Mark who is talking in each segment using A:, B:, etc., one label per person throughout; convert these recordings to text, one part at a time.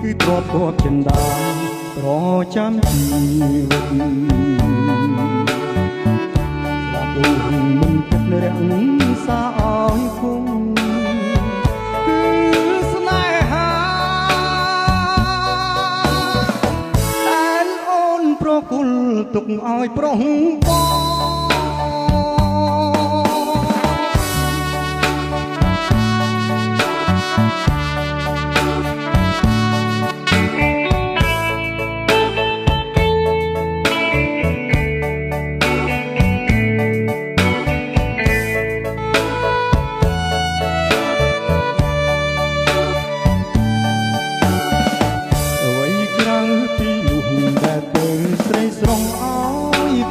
A: គឺទ្របគប់ចិនដាប្រចាំជីវិតឡាប៊ូមិនគិតរាំងសាឲ្យគុំគឺស្នេហាដែលអូនប្រគល់ទុកឲ្យប្រុសបង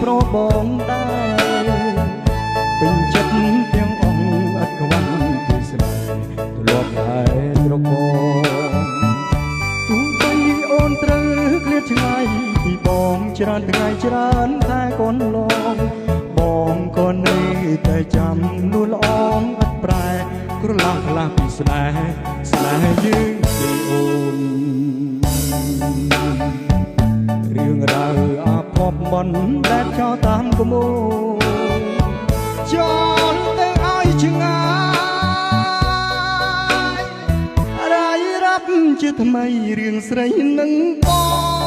A: ប្របងដែរពេញចិត្តទាំងអង្គអត់ខ្វះពីស្នេហ៍ទលាប់តែត្រកទូបីអូនត្រូវឃ្លាតឆ្ងាយពីបងច្រើនថ្ងៃច្រើនតែកូនឡងបងក៏នៅតែចាំនួលអងអត់ប្រែក្រឡាស់ខ្លះពីស្នេហ៍យើងទេអូនរឿងរ៉ាវអាភ័ព្វមិនដែលចោលតាមក្បួនចោលទៅឲ្យឆ្ងាយរាយរាប់ជាថ្មីរឿងស្រីនឹងបង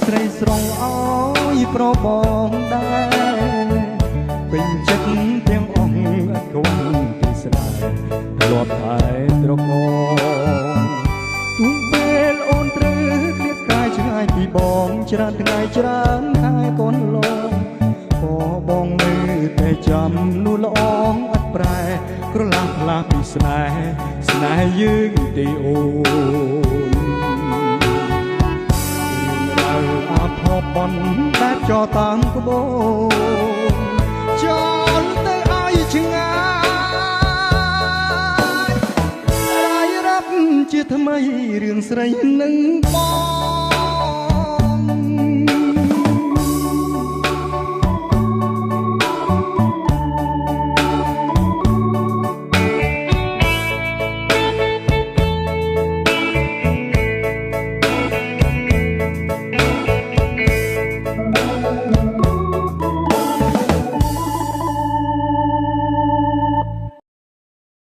A: ស្រីស្រងអើយប្របងដែរពេញចិត្តទាំងអង្គអត់ខ្វះពីស្នេហ៍ធ្លាប់តែត្រកទូពេលអូនត្រូវឃ្លាតកាយឆ្ងាយពីបងច្រើនថ្ងៃច្រើនខែកូនឡងក៏បងនៅតែចាំនួលល្អងអត់ប្រែក្រឡាស់ខ្លះពីស្នេហ៍យើងទេអូនបនតែចោលតាមក្បូនចោលទៅឲ្យឆ្ងាយរាយរាប់ជាថ្មីរឿងស្រីនឹងបង